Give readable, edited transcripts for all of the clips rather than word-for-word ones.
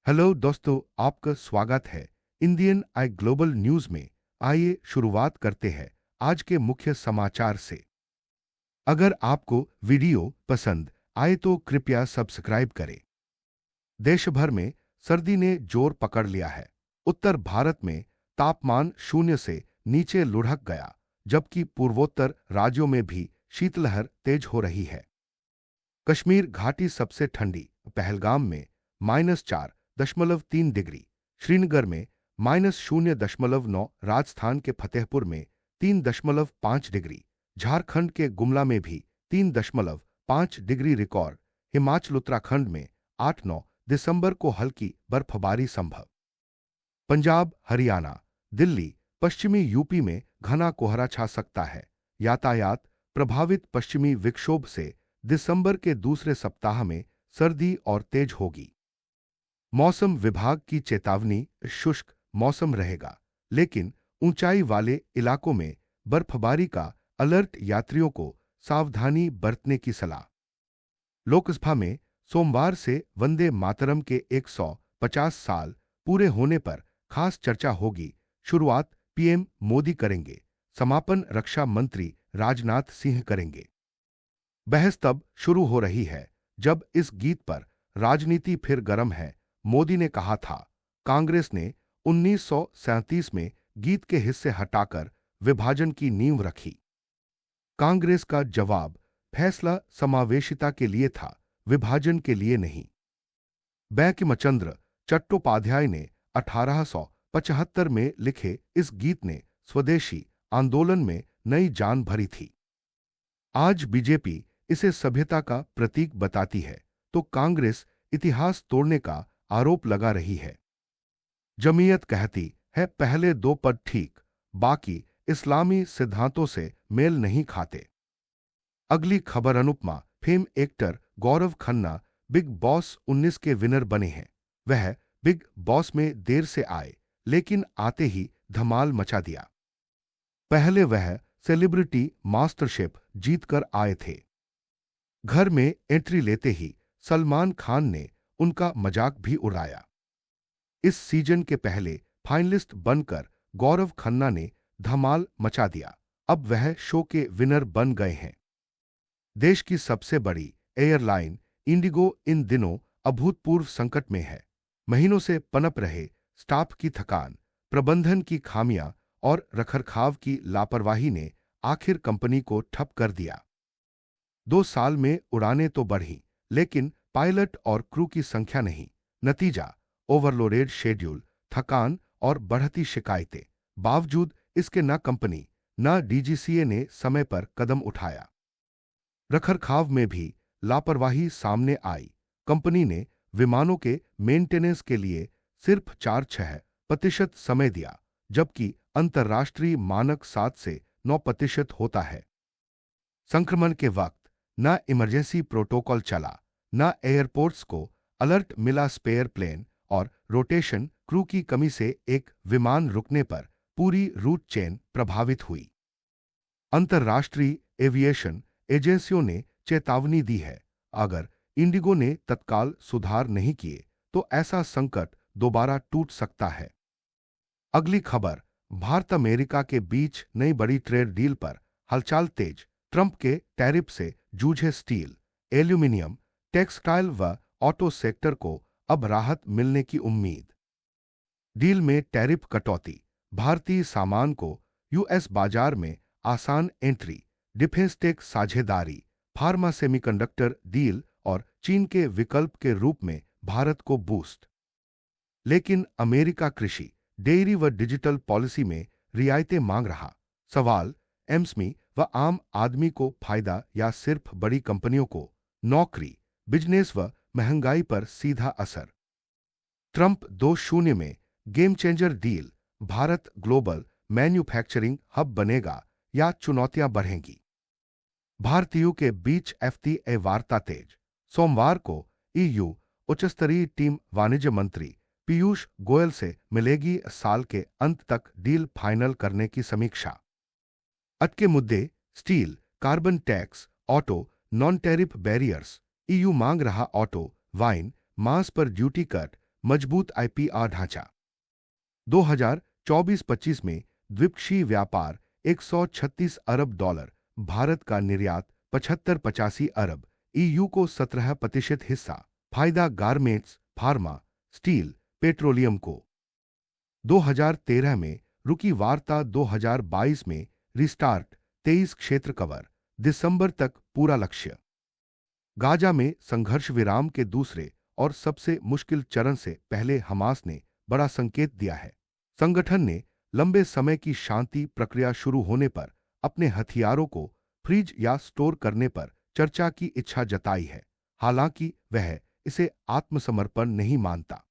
Hello दोस्तों, आपका स्वागत है इंडियन आई ग्लोबल न्यूज में। आइए शुरुआत करते हैं आज के मुख्य समाचार से। अगर आपको वीडियो पसंद आए तो कृपया सब्सक्राइब करें। देश भर में सर्दी ने जोर पकड़ लिया है। उत्तर भारत में तापमान शून्य से नीचे लुढ़क गया, जबकि पूर्वोत्तर राज्यों में भी शीतलहर तेज हो रही है। कश्मीर घाटी सबसे ठंडी, पहलगाम में -4.3 डिग्री, श्रीनगर में -0.9, राजस्थान के फतेहपुर में 3.5 डिग्री, झारखंड के गुमला में भी 3.5 डिग्री रिकॉर्ड, हिमाचल उत्तराखंड में 8-9 दिसंबर को हल्की बर्फबारी संभव। पंजाब, हरियाणा, दिल्ली, पश्चिमी यूपी में घना कोहरा छा सकता है। यातायात प्रभावित। पश्चिमी विक्षोभ से दिसंबर के दूसरे सप्ताह में सर्दी और तेज होगी। मौसम विभाग की चेतावनी, शुष्क मौसम रहेगा, लेकिन ऊंचाई वाले इलाकों में बर्फबारी का अलर्ट। यात्रियों को सावधानी बरतने की सलाह। लोकसभा में सोमवार से वंदे मातरम के 150 साल पूरे होने पर खास चर्चा होगी। शुरुआत पीएम मोदी करेंगे, समापन रक्षा मंत्री राजनाथ सिंह करेंगे। बहस तब शुरू हो रही है जब इस गीत पर राजनीति फिर गर्म है। मोदी ने कहा था, कांग्रेस ने 1937 में गीत के हिस्से हटाकर विभाजन की नींव रखी। कांग्रेस का जवाब, फैसला समावेशिता के लिए था, विभाजन के लिए नहीं। बंकिमचंद्र चट्टोपाध्याय ने 1875 में लिखे इस गीत ने स्वदेशी आंदोलन में नई जान भरी थी। आज बीजेपी इसे सभ्यता का प्रतीक बताती है, तो कांग्रेस इतिहास तोड़ने का आरोप लगा रही है। जमीयत कहती है पहले दो पद ठीक, बाकी इस्लामी सिद्धांतों से मेल नहीं खाते। अगली खबर, Anupama fame actor Gaurav Khanna big boss 19 के विनर बने हैं। वह बिग बॉस में देर से आए, लेकिन आते ही धमाल मचा दिया। पहले वह सेलिब्रिटी मास्टरशेफ जीतकर आए थे। घर में एंट्री लेते ही सलमान खान ने उनका मजाक भी उड़ाया। इस सीजन के पहले फाइनलिस्ट बनकर गौरव खन्ना ने धमाल मचा दिया। अब वह शो के विनर बन गए हैं। देश की सबसे बड़ी एयरलाइन इंडिगो इन दिनों अभूतपूर्व संकट में है। महीनों से पनप रहे स्टाफ की थकान, प्रबंधन की खामियां और रखरखाव की लापरवाही ने आखिर कंपनी को ठप कर दिया। 2 साल में उड़ानें तो बढ़ी, लेकिन पायलट और क्रू की संख्या नहीं। नतीजा, ओवरलोडेड शेड्यूल, थकान और बढ़ती शिकायतें। बावजूद इसके न कंपनी न डीजीसीए ने समय पर कदम उठाया। रखरखाव में भी लापरवाही सामने आई। कंपनी ने विमानों के मेंटेनेंस के लिए सिर्फ 4-6% समय दिया, जबकि अंतर्राष्ट्रीय मानक 7 से 9% होता है। संक्रमण के वक्त न इमरजेंसी प्रोटोकॉल चला, न एयरपोर्ट्स को अलर्ट मिला। स्पेयर प्लेन और रोटेशन क्रू की कमी से एक विमान रुकने पर पूरी रूट चेन प्रभावित हुई। अंतर्राष्ट्रीय एविएशन एजेंसियों ने चेतावनी दी है, अगर इंडिगो ने तत्काल सुधार नहीं किए तो ऐसा संकट दोबारा टूट सकता है। अगली खबर, भारत अमेरिका के बीच नई बड़ी ट्रेड डील पर हलचल तेज। ट्रंप के टैरिफ से जूझे स्टील, एल्यूमिनियम, टेक्सटाइल व ऑटो सेक्टर को अब राहत मिलने की उम्मीद। डील में टैरिफ कटौती, भारतीय सामान को यूएस बाजार में आसान एंट्री, डिफेंस टेक साझेदारी, फार्मा सेमीकंडक्टर डील और चीन के विकल्प के रूप में भारत को बूस्ट। लेकिन अमेरिका कृषि, डेयरी व डिजिटल पॉलिसी में रियायतें मांग रहा। सवाल, एमएसएमई व आम आदमी को फायदा या सिर्फ बड़ी कंपनियों को? नौकरी, बिजनेस व महंगाई पर सीधा असर। ट्रंप 2.0 में game changer deal, Bharat global manufacturing hub बनेगा या चुनौतियां बढ़ेंगी? भारतीयों के बीच एफटीए वार्ता तेज। सोमवार को ईयू उच्चस्तरीय टीम वाणिज्य मंत्री पीयूष गोयल से मिलेगी। साल के अंत तक डील फाइनल करने की समीक्षा। अटके मुद्दे, steel, carbon tax, auto, non tariff barriers. EU मांग रहा ऑटो, वाइन, मांस पर ड्यूटी कट, मजबूत आईपीआर ढांचा। 2024-25 में द्विपक्षीय व्यापार 136 अरब डॉलर, भारत का निर्यात 75-85 अरब, ईयू को 17% हिस्सा, फायदा गारमेंट्स, फार्मा, स्टील, पेट्रोलियम को। 2013 में रुकी वार्ता 2022 में रिस्टार्ट, 23 क्षेत्र कवर, दिसंबर तक पूरा लक्ष्य। गाजा में संघर्ष विराम के दूसरे और सबसे मुश्किल चरण से पहले हमास ने बड़ा संकेत दिया है। संगठन ने लंबे समय की शांति प्रक्रिया शुरू होने पर अपने हथियारों को फ्रीज या स्टोर करने पर चर्चा की इच्छा जताई है, हालांकि वह इसे आत्मसमर्पण नहीं मानता।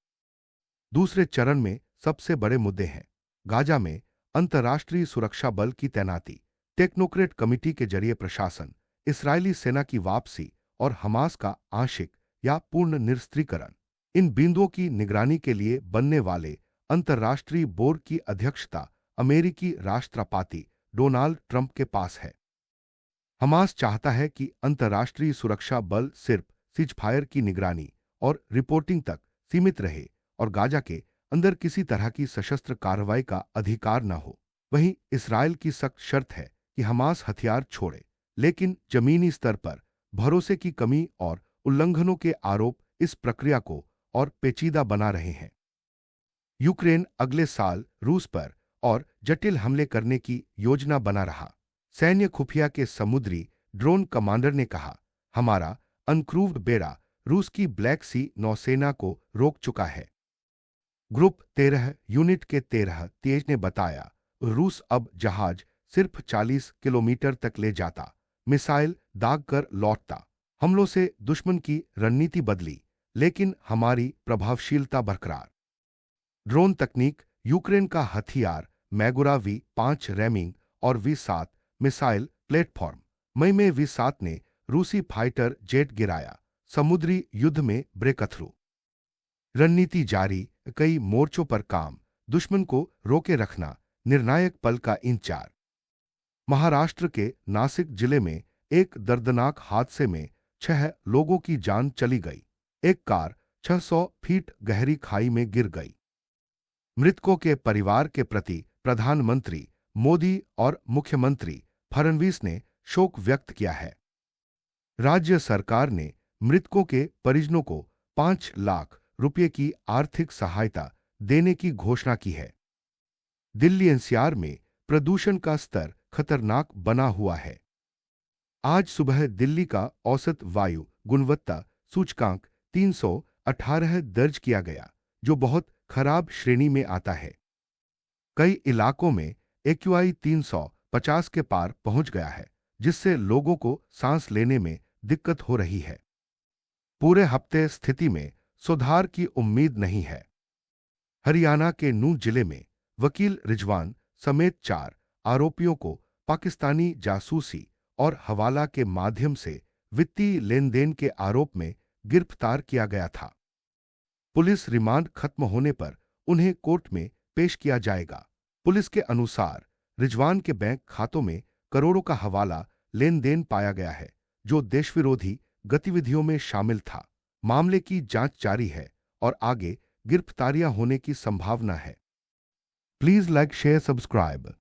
दूसरे चरण में सबसे बड़े मुद्दे हैं गाजा में अंतर्राष्ट्रीय सुरक्षा बल की तैनाती, टेक्नोक्रेट कमिटी के जरिए प्रशासन, इस्राएली सेना की वापसी और हमास का आंशिक या पूर्ण निरस्त्रीकरण। इन बिंदुओं की निगरानी के लिए बनने वाले अंतर्राष्ट्रीय बोर्ड की अध्यक्षता अमेरिकी राष्ट्रपति डोनाल्ड ट्रंप के पास है। हमास चाहता है कि अंतर्राष्ट्रीय सुरक्षा बल सिर्फ सीजफायर की निगरानी और रिपोर्टिंग तक सीमित रहे और गाजा के अंदर किसी तरह की सशस्त्र कार्रवाई का अधिकार न हो। वहीं इसराइल की सख्त शर्त है कि हमास हथियार छोड़े, लेकिन जमीनी स्तर पर भरोसे की कमी और उल्लंघनों के आरोप इस प्रक्रिया को और पेचीदा बना रहे हैं। यूक्रेन अगले साल रूस पर और जटिल हमले करने की योजना बना रहा। सैन्य खुफिया के समुद्री ड्रोन कमांडर ने कहा, हमारा अनक्रूव्ड बेड़ा रूस की ब्लैक सी नौसेना को रोक चुका है। ग्रुप 13 यूनिट के 13 तेज ने बताया, रूस अब जहाज सिर्फ 40 किलोमीटर तक ले जाता, मिसाइल दाग कर लौटता। हमलों से दुश्मन की रणनीति बदली, लेकिन हमारी प्रभावशीलता बरकरार। ड्रोन तकनीक, यूक्रेन का हथियार मैगुरा V5 रैमिंग और V7 मिसाइल प्लेटफॉर्म। मई में V7 ने रूसी फाइटर जेट गिराया, समुद्री युद्ध में ब्रेकथ्रू। रणनीति जारी, कई मोर्चों पर काम, दुश्मन को रोके रखना, निर्णायक पल का इंतजार। महाराष्ट्र के नासिक जिले में एक दर्दनाक हादसे में 6 लोगों की जान चली गई। एक कार 600 फीट गहरी खाई में गिर गई। मृतकों के परिवार के प्रति प्रधानमंत्री मोदी और मुख्यमंत्री फडणवीस ने शोक व्यक्त किया है। राज्य सरकार ने मृतकों के परिजनों को 5 लाख रुपए की आर्थिक सहायता देने की घोषणा की है। दिल्ली एनसीआर में प्रदूषण का स्तर खतरनाक बना हुआ है। आज सुबह दिल्ली का औसत वायु गुणवत्ता सूचकांक 318 दर्ज किया गया, जो बहुत खराब श्रेणी में आता है। कई इलाकों में AQI 350 के पार पहुंच गया है, जिससे लोगों को सांस लेने में दिक्कत हो रही है। पूरे हफ्ते स्थिति में सुधार की उम्मीद नहीं है। हरियाणा के नूंह जिले में वकील रिजवान समेत 4 आरोपियों को पाकिस्तानी जासूसी और हवाला के माध्यम से वित्तीय लेनदेन के आरोप में गिरफ्तार किया गया था। पुलिस रिमांड खत्म होने पर उन्हें कोर्ट में पेश किया जाएगा। पुलिस के अनुसार रिजवान के बैंक खातों में करोड़ों का हवाला लेन देन पाया गया है, जो देशविरोधी गतिविधियों में शामिल था। मामले की जांच जारी है और आगे गिरफ्तारियां होने की संभावना है। Please like, share, subscribe.